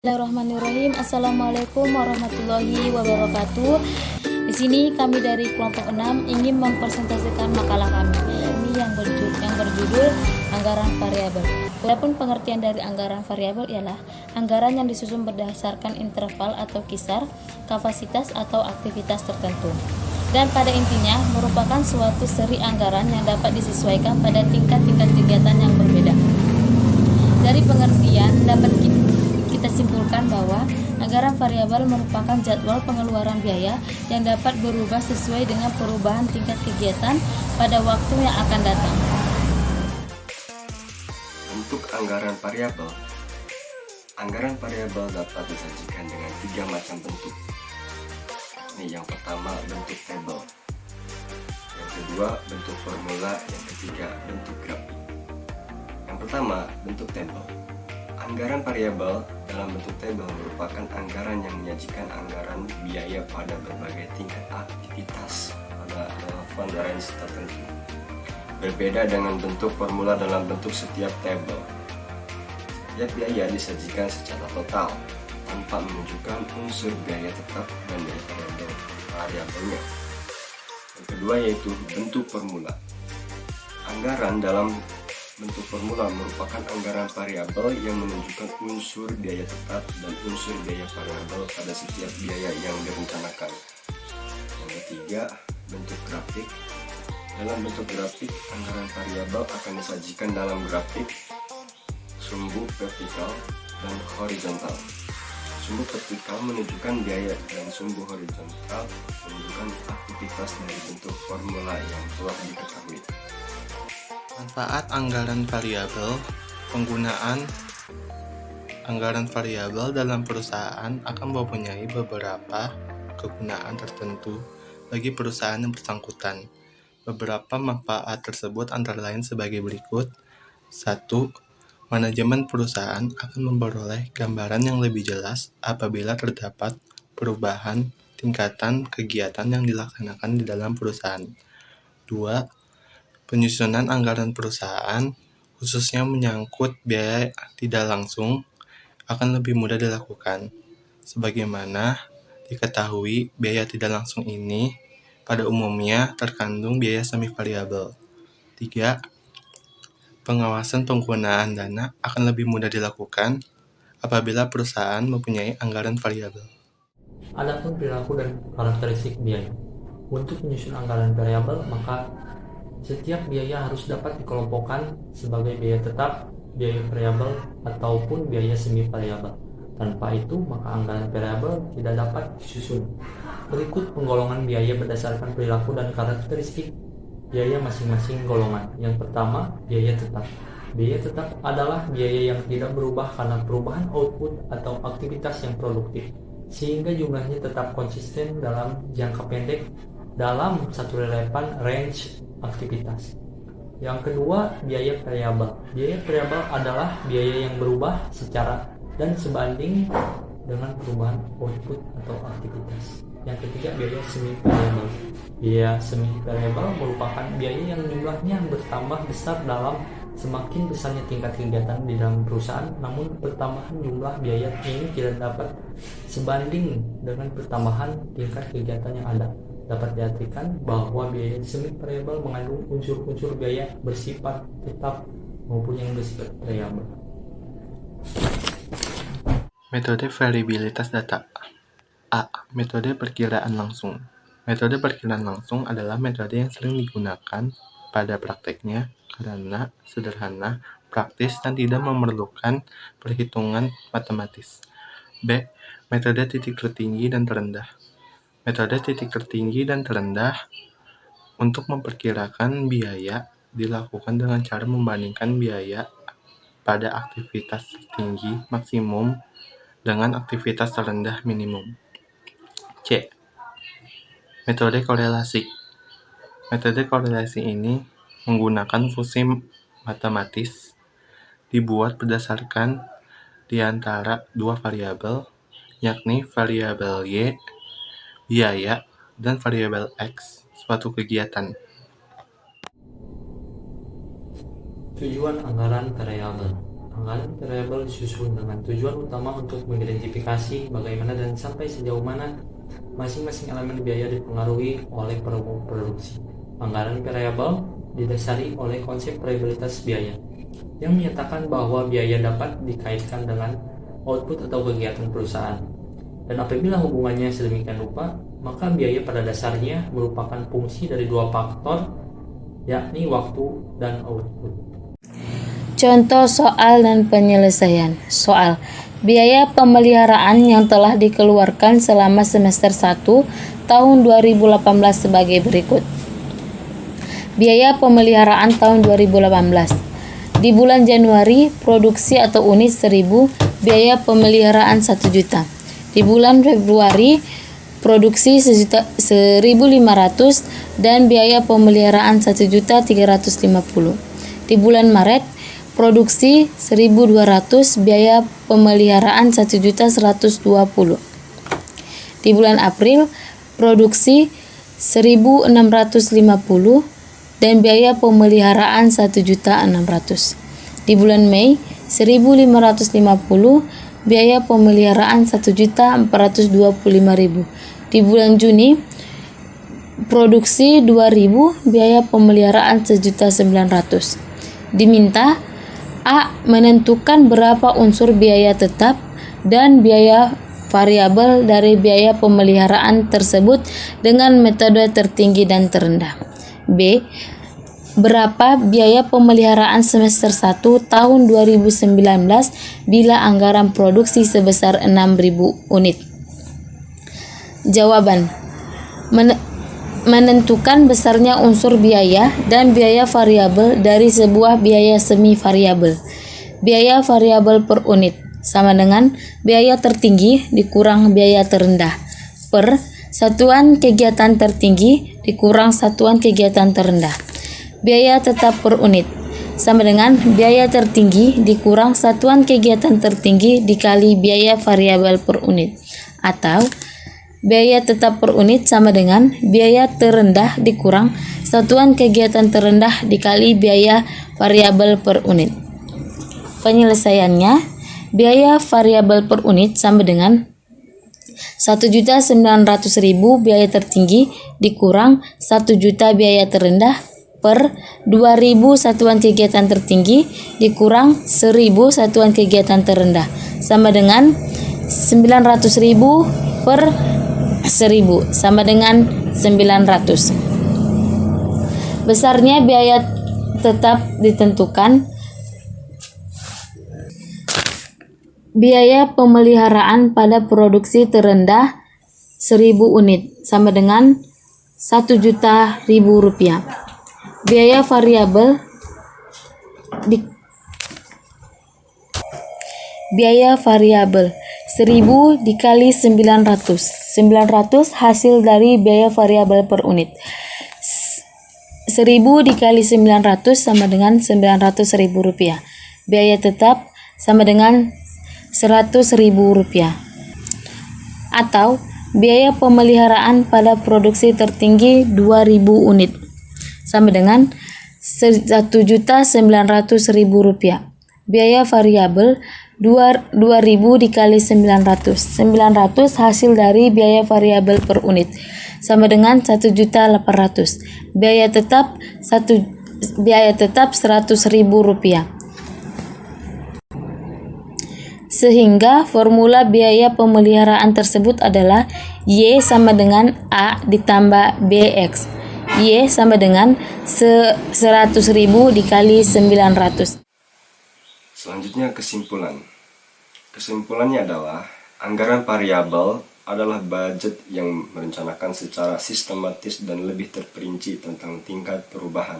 Bismillahirrahmanirrahim. Assalamualaikum warahmatullahi wabarakatuh. Di sini kami dari kelompok 6 ingin mempresentasikan makalah kami. Ini yang berjudul anggaran variabel. Adapun pengertian dari anggaran variabel ialah anggaran yang disusun berdasarkan interval atau kisar, kapasitas atau aktivitas tertentu. Dan pada intinya merupakan suatu seri anggaran yang dapat disesuaikan pada tingkat-tingkat kegiatan yang berbeda. Dari pengertian dapat kita simpulkan bahwa anggaran variabel merupakan jadwal pengeluaran biaya yang dapat berubah sesuai dengan perubahan tingkat kegiatan pada waktu yang akan datang. Bentuk anggaran variabel. Anggaran variabel dapat disajikan dengan 3 macam bentuk. Ini yang pertama, bentuk tabel. Yang kedua, bentuk formula. Yang ketiga, bentuk grafik. Yang pertama, bentuk tabel. Anggaran variabel dalam bentuk tabel merupakan anggaran yang menyajikan anggaran biaya pada berbagai tingkat aktivitas pada relevan range tertentu. Berbeda dengan bentuk formula dalam bentuk setiap tabel. Setiap biaya disajikan secara total tanpa menunjukkan unsur biaya tetap dan biaya variabelnya. Yang kedua yaitu bentuk formula. Anggaran dalam bentuk formula merupakan anggaran variabel yang menunjukkan unsur biaya tetap dan unsur biaya variabel pada setiap biaya yang direncanakan. Yang ketiga, bentuk grafik. Dalam bentuk grafik, anggaran variabel akan disajikan dalam grafik sumbu vertikal dan horizontal. Sumbu vertikal menunjukkan biaya dan sumbu horizontal menunjukkan aktivitas dari bentuk formula yang telah diketahui. Manfaat anggaran variabel. Penggunaan anggaran variabel dalam perusahaan akan mempunyai beberapa kegunaan tertentu bagi perusahaan yang bersangkutan. Beberapa manfaat tersebut antara lain sebagai berikut. 1. Manajemen perusahaan akan memperoleh gambaran yang lebih jelas apabila terdapat perubahan tingkatan kegiatan yang dilaksanakan di dalam perusahaan. 2. Penyusunan anggaran perusahaan, khususnya menyangkut biaya tidak langsung, akan lebih mudah dilakukan. Sebagaimana diketahui, biaya tidak langsung ini pada umumnya terkandung biaya semi variabel. 3. Pengawasan penggunaan dana akan lebih mudah dilakukan apabila perusahaan mempunyai anggaran variabel. Adapun perilaku dan karakteristik biaya. Untuk menyusun anggaran variabel, maka setiap biaya harus dapat dikelompokkan sebagai biaya tetap, biaya variabel, ataupun biaya semi variabel. Tanpa itu, maka anggaran variabel tidak dapat disusun. Berikut penggolongan biaya berdasarkan perilaku dan karakteristik biaya masing-masing golongan. Yang pertama, biaya tetap. Biaya tetap adalah biaya yang tidak berubah karena perubahan output atau aktivitas yang produktif, sehingga jumlahnya tetap konsisten dalam jangka pendek dalam satu relevan range aktivitas. Yang kedua, biaya variabel. Biaya variabel adalah biaya yang berubah secara dan sebanding dengan perubahan output atau aktivitas. Yang ketiga, biaya semi variabel. Biaya semi variabel merupakan biaya yang jumlahnya bertambah besar dalam semakin besarnya tingkat kegiatan di dalam perusahaan, namun pertambahan jumlah biaya ini tidak dapat sebanding dengan pertambahan tingkat kegiatan yang ada. Dapat diartikan bahwa biaya semi variabel mengandung unsur-unsur biaya bersifat tetap maupun yang bersifat variabel. Metode variabilitas data. A. Metode perkiraan langsung. Metode perkiraan langsung adalah metode yang sering digunakan pada prakteknya karena sederhana, praktis, dan tidak memerlukan perhitungan matematis. B. Metode titik tertinggi dan terendah. Metode titik tertinggi dan terendah untuk memperkirakan biaya dilakukan dengan cara membandingkan biaya pada aktivitas tinggi maksimum dengan aktivitas terendah minimum. C. Metode korelasi. Metode korelasi ini menggunakan fungsi matematis dibuat berdasarkan di antara dua variabel, yakni variabel Y, biaya, dan variabel X, suatu kegiatan. Tujuan anggaran variabel. Anggaran variabel disusun dengan tujuan utama untuk mengidentifikasi bagaimana dan sampai sejauh mana masing-masing elemen biaya dipengaruhi oleh produksi. Anggaran variabel didasari oleh konsep variabilitas biaya yang menyatakan bahwa biaya dapat dikaitkan dengan output atau kegiatan perusahaan. Dan apabila hubungannya sedemikian rupa, maka biaya pada dasarnya merupakan fungsi dari dua faktor, yakni waktu dan output. Contoh soal dan penyelesaian. Soal: biaya pemeliharaan yang telah dikeluarkan selama semester 1 tahun 2018 sebagai berikut. Biaya pemeliharaan tahun 2018. Di bulan Januari, produksi atau unit 1000, biaya pemeliharaan 1 juta. Di bulan Februari, produksi 1.500 dan biaya pemeliharaan 1.350. Di bulan Maret, produksi 1.200, biaya pemeliharaan 1.120. Di bulan April, produksi 1.650 dan biaya pemeliharaan 1.600. Di bulan Mei, 1.550, biaya pemeliharaan 1.425.000. Di bulan Juni, produksi 2.000, biaya pemeliharaan 1.900. Diminta A. Menentukan berapa unsur biaya tetap dan biaya variabel dari biaya pemeliharaan tersebut dengan metode tertinggi dan terendah. B. Berapa biaya pemeliharaan semester 1 tahun 2019 bila anggaran produksi sebesar 6.000 unit? Jawaban: menentukan besarnya unsur biaya dan biaya variabel dari sebuah biaya semi variabel. Biaya variabel per unit sama dengan biaya tertinggi dikurang biaya terendah per satuan kegiatan tertinggi dikurang satuan kegiatan terendah. Biaya tetap per unit sama dengan biaya tertinggi dikurang satuan kegiatan tertinggi dikali biaya variabel per unit, atau biaya tetap per unit sama dengan biaya terendah dikurang satuan kegiatan terendah dikali biaya variabel per unit. Penyelesaiannya, biaya variabel per unit sama dengan 1.900.000 biaya tertinggi dikurang 1 juta biaya terendah per 2.000 satuan kegiatan tertinggi dikurang 1.000 satuan kegiatan terendah sama dengan 900.000 per 1.000 sama dengan 900. Besarnya biaya tetap ditentukan. Biaya pemeliharaan pada produksi terendah 1.000 unit sama dengan 1.000.000 rupiah. Biaya variabel biaya variabel 1.000 dikali 900. 900 hasil dari biaya variabel per unit. 1.000 dikali 900 sama dengan 900.000 rupiah. Biaya tetap sama dengan 100.000 rupiah. Atau biaya pemeliharaan pada produksi tertinggi 2.000 unit sama dengan 1.900.000 rupiah. Biaya variabel 2.000 dikali 900. 900 hasil dari biaya variabel per unit sama dengan 1.800.000. Biaya tetap 100.000 rupiah. Sehingga formula biaya pemeliharaan tersebut adalah Y sama dengan A ditambah BX. Y sama dengan 100.000 dikali 900. Selanjutnya kesimpulan. Kesimpulannya adalah anggaran variabel adalah budget yang merencanakan secara sistematis dan lebih terperinci tentang tingkat perubahan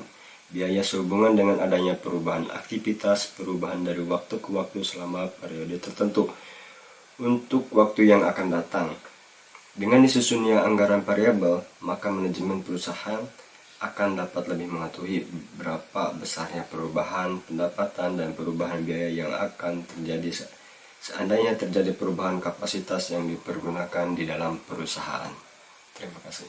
biaya sehubungan dengan adanya perubahan aktivitas, perubahan dari waktu ke waktu selama periode tertentu untuk waktu yang akan datang. Dengan disusunnya anggaran variabel, maka manajemen perusahaan akan dapat lebih mengetahui berapa besarnya perubahan pendapatan dan perubahan biaya yang akan terjadi seandainya terjadi perubahan kapasitas yang dipergunakan di dalam perusahaan. Terima kasih.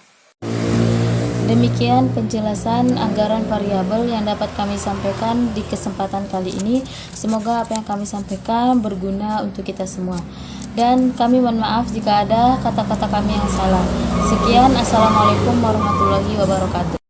Demikian penjelasan anggaran variabel yang dapat kami sampaikan di kesempatan kali ini. Semoga apa yang kami sampaikan berguna untuk kita semua. Dan kami mohon maaf jika ada kata-kata kami yang salah. Sekian, Assalamualaikum warahmatullahi wabarakatuh.